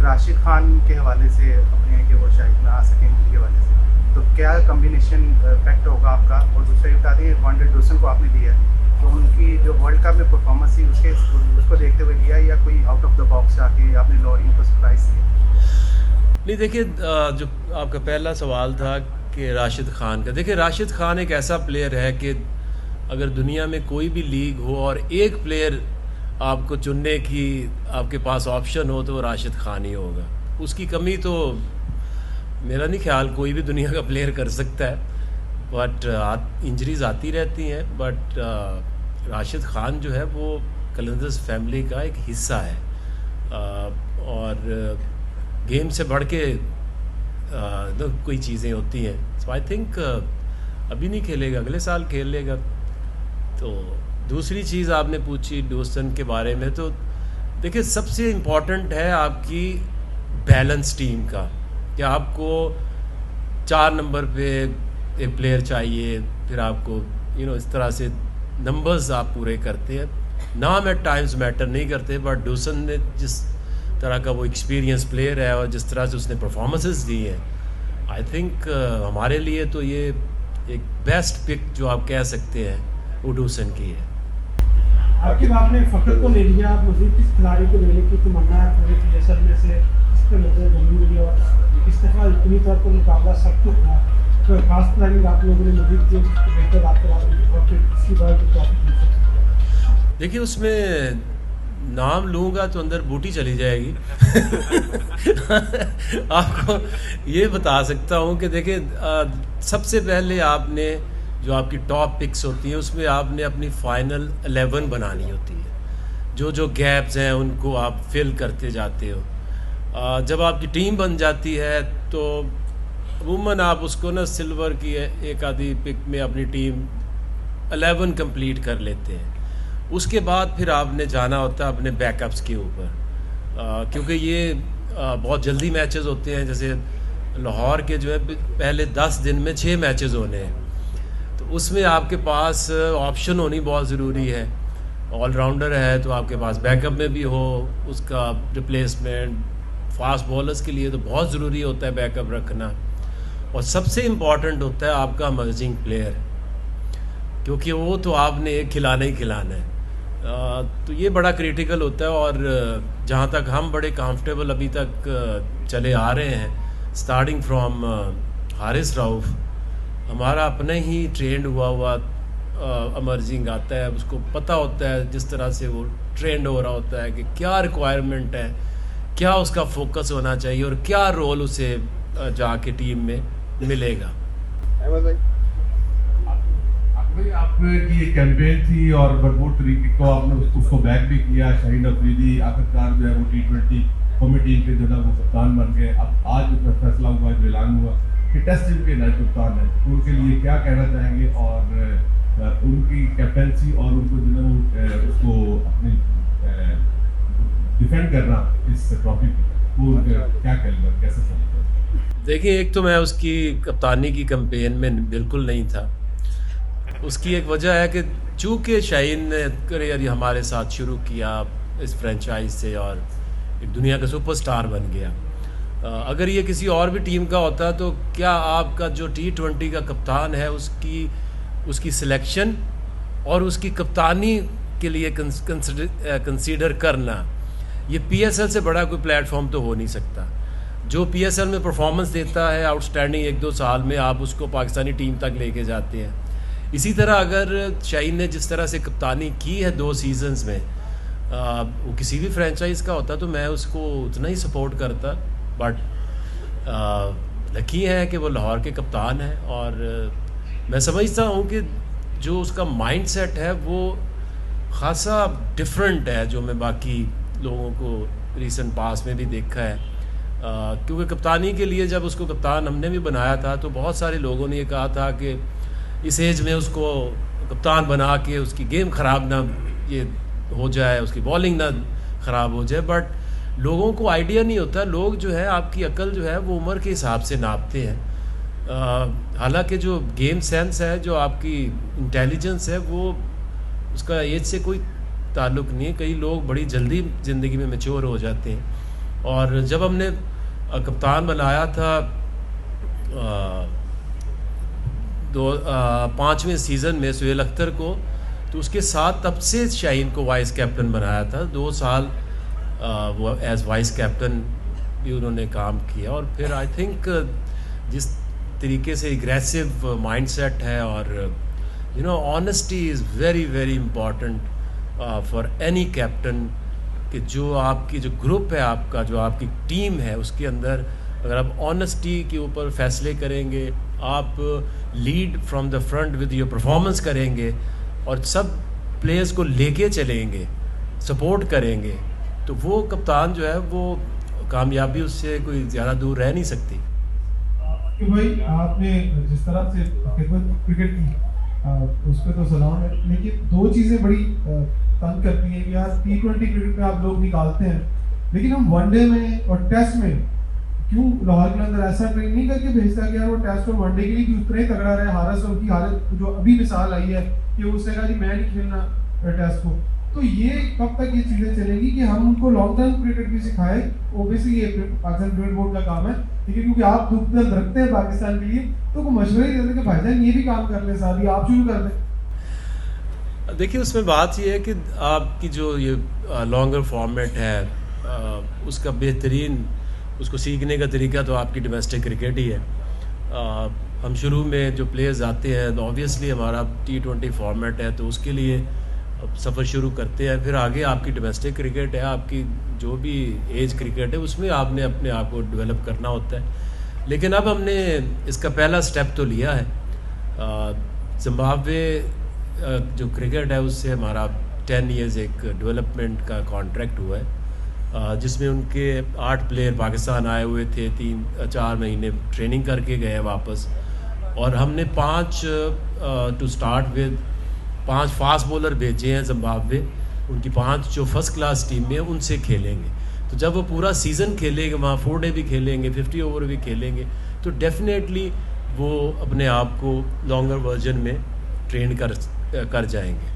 राशिद खान के हवाले से अपने हैं कि वो शायद ना आ सकें इंजरी के हवाले से, तो क्या कम्बिनेशन इफेक्ट होगा आपका? और दूसरा ये बता दें, वॉन्डर डोसन को आपने दिया है, तो उनकी जो वर्ल्ड कप में परफॉर्मेंस थी उसको देखते हुए लिया, या कोई आउट ऑफ द बॉक्स आके आपने लॉरिंग को सरप्राइज किया? नहीं, देखिए, जो आपका पहला सवाल था कि राशिद खान का, देखिए राशिद खान एक ऐसा प्लेयर है कि अगर दुनिया में कोई भी लीग हो और एक प्लेयर आपको चुनने की आपके पास ऑप्शन हो तो वो राशिद खान ही होगा। उसकी कमी तो मेरा नहीं ख्याल कोई भी दुनिया का प्लेयर कर सकता है, बट इंजरीज आती रहती हैं। बट राशिद खान जो है वो कलंदर्स फैमिली का एक हिस्सा है, और गेम से बढ़ के तो कोई चीज़ें होती हैं। सो आई थिंक अभी नहीं खेलेगा, अगले साल खेल लेगा। तो दूसरी चीज़ आपने पूछी डोसन के बारे में, तो देखिए सबसे इम्पॉर्टेंट है आपकी बैलेंस टीम का, कि आपको 4 नंबर पे एक प्लेयर चाहिए, फिर आपको इस तरह से नंबर्स आप पूरे करते हैं। नाम एट टाइम्स मैटर नहीं करते, बट डोसन ने जिस तरह का वो एक्सपीरियंस प्लेयर है और जिस तरह से उसने परफॉर्मेंसेस दी हैं, आई थिंक हमारे लिए तो ये एक बेस्ट पिक जो आप कह सकते हैं वो डोसन की है। आखिर आपने फखर को ले लिया, आप मजीद किस खिलाड़ी को लेने की तमन्ना है पूरे जैसल में से, इस पर नजर बनी हुई है और इस दफ़ा इतनी तौर पर मुकाबला सख्त था, तो खास प्लानिंग आप लोगों ने मजीद की बेहतर आपको और फिर इसकी बात तो आप देखिए उसमें नाम लूँगा तो अंदर बूटी चली जाएगी। आपको ये बता सकता हूँ कि देखिए सबसे पहले आपने जो आपकी टॉप पिक्स होती हैं उसमें आपने अपनी फाइनल 11 बनानी होती है। जो गैप्स हैं उनको आप फिल करते जाते हो। जब आपकी टीम बन जाती है तो अमूमन आप उसको ना सिल्वर की एक आधी पिक में अपनी टीम 11 कंप्लीट कर लेते हैं। उसके बाद फिर आपने जाना होता है अपने बैकअप्स के ऊपर, क्योंकि ये बहुत जल्दी मैचेस होते हैं। जैसे लाहौर के जो है पहले 10 दिन में 6 मैचेस होने हैं, तो उसमें आपके पास ऑप्शन होनी बहुत ज़रूरी है। ऑलराउंडर है तो आपके पास बैकअप में भी हो उसका रिप्लेसमेंट। फास्ट बॉलर्स के लिए तो बहुत ज़रूरी होता है बैकअप रखना, और सबसे इम्पॉर्टेंट होता है आपका इमर्जिंग प्लेयर, क्योंकि वो तो आपने एक खिलाना ही खिलाना है। तो ये बड़ा क्रिटिकल होता है। और जहाँ तक हम बड़े कंफर्टेबल अभी तक चले आ रहे हैं, स्टार्टिंग फ्रॉम हारिस रऊफ़, हमारा अपने ही ट्रेंड हुआ इमर्जिंग आता है। उसको पता होता है जिस तरह से वो ट्रेंड हो रहा होता है कि क्या रिक्वायरमेंट है, क्या उसका फोकस होना चाहिए और क्या रोल उसे जाके टीम में मिलेगा। आपकी ये कैंपेन थी और भरपूर तरीके को आपने उसको बैक भी किया। शाहीन अफरीदी आखिरकार जो है वो T20 कमेटी के जो है वो कप्तान बन गए। अब आज जो फैसला हुआ, जो ऐलान हुआ कि टेस्ट टीम के नए कप्तान हैं, तो उनके लिए क्या कहना चाहेंगे? और उनकी कैप्टनसी और उनको जो है उसको अपनी डिफेंड करना इस ट्रॉफी को, वो क्या कहेंगे, कैसे समझते? देखिए, एक तो मैं उसकी कप्तानी की कैंपेन में बिल्कुल नहीं था। उसकी एक वजह है कि चूँकि शाहीन ने करियर हमारे साथ शुरू किया इस फ्रेंचाइज से और एक दुनिया का सुपरस्टार बन गया। अगर ये किसी और भी टीम का होता तो क्या आपका जो T20 का कप्तान है उसकी सिलेक्शन और उसकी कप्तानी के लिए कंसीडर करना, ये PSL से बड़ा कोई प्लेटफॉर्म तो हो नहीं सकता। जो PSL में परफॉर्मेंस देता है आउटस्टैंडिंग 1-2 साल में, आप उसको पाकिस्तानी टीम तक लेके जाते हैं। इसी तरह अगर शाहीन ने जिस तरह से कप्तानी की है 2 सीजन्स में, वो किसी भी फ्रेंचाइज का होता तो मैं उसको उतना ही सपोर्ट करता। बट लकी है कि वो लाहौर के कप्तान हैं, और मैं समझता हूँ कि जो उसका माइंडसेट है वो ख़ासा डिफरेंट है जो मैं बाकी लोगों को रीसेंट पास में भी देखा है। क्योंकि कप्तानी के लिए जब उसको कप्तान हमने भी बनाया था तो बहुत सारे लोगों ने ये कहा था कि इस एज में उसको कप्तान बना के उसकी गेम ख़राब ना ये हो जाए, उसकी बॉलिंग ना ख़राब हो जाए। बट लोगों को आइडिया नहीं होता। लोग जो है आपकी अकल जो है वो उम्र के हिसाब से नापते हैं। हालांकि जो गेम सेंस है, जो आपकी इंटेलिजेंस है, वो उसका एज से कोई ताल्लुक़ नहीं है। कई लोग बड़ी जल्दी ज़िंदगी में मैच्योर हो जाते हैं और जब हमने कप्तान बनाया था 5वें सीज़न में सुहेल अख्तर को, तो उसके साथ तब से शाहीन को वाइस कैप्टन बनाया था। 2 साल वो एज वाइस कैप्टन भी उन्होंने काम किया। और फिर आई थिंक जिस तरीके से एग्रेसिव माइंडसेट है और honesty is very very important for any captain, कि जो आपकी जो ग्रुप है आपका, जो आपकी टीम है, उसके अंदर अगर आप ऑनेस्टी के ऊपर फैसले करेंगे, आप lead from the front with your performance करेंगे और सब प्लेयर्स को लेके चलेंगे, सपोर्ट करेंगे, तो वो कप्तान जो है वो कामयाबी उससे कोई ज़्यादा दूर रह नहीं सकती। कि भाई आपने जिस तरह से खिदमत क्रिकेट की उस पर तो सलाम है, लेकिन 2 चीज़ें बड़ी तंग करती हैं कि यार T20 क्रिकेट में आप लोग निकालते हैं, लेकिन हम वनडे में और टेस्ट में क्यों लाहौर के अंदर ऐसा ट्रेन नहीं करके भेजता कि यार वो टेस्ट और वनडे के लिए कि उतना ही तगड़ा रहे। हारस और की हालत जो अभी मिसाल आई है कि उसने कहा जी मैं नहीं खेलना टेस्ट को, तो ये कब तक ये चीज़ें चलेंगी कि हम उनको लॉन्ग टर्म क्रिकेट भी सिखाएं? ओबियसली ये पाकिस्तान क्रिकेट बोर्ड का काम है, ठीक है, क्योंकि आप दुख दर्द रखते हैं पाकिस्तान के लिए, तो को मशवरे देते कि भाईजान ये भी काम कर लें, साथ ही आप शुरू कर दें। देखिए, उसमें बात ये है कि आपकी जो ये लॉन्गर फॉर्मेट है उसका बेहतरीन उसको सीखने का तरीका तो आपकी डोमेस्टिक क्रिकेट ही है। हम शुरू में जो प्लेयर्स आते हैं, ऑब्वियसली हमारा T20 फॉर्मेट है, तो उसके लिए सफ़र शुरू करते हैं। फिर आगे आपकी डोमेस्टिक क्रिकेट है, आपकी जो भी एज क्रिकेट है, उसमें आपने अपने आप को डेवलप करना होता है। लेकिन अब हमने इसका पहला स्टेप तो लिया है। ज़िम्बाब्वे जो क्रिकेट है उससे हमारा 10 ईयर्स एक डेवलपमेंट का कॉन्ट्रैक्ट हुआ है, जिसमें उनके 8 प्लेयर पाकिस्तान आए हुए थे, 3-4 महीने ट्रेनिंग करके गए वापस, और हमने 5 to start with 5 fast bowler भेजे हैं ज़िम्बाब्वे। उनकी 5 जो फर्स्ट क्लास टीम में उनसे खेलेंगे, तो जब वो पूरा सीज़न खेलेंगे, वहाँ 4 डे भी खेलेंगे, 50 ओवर भी खेलेंगे, तो डेफिनेटली वो अपने आप को लॉन्गर वर्जन में ट्रेन कर जाएंगे।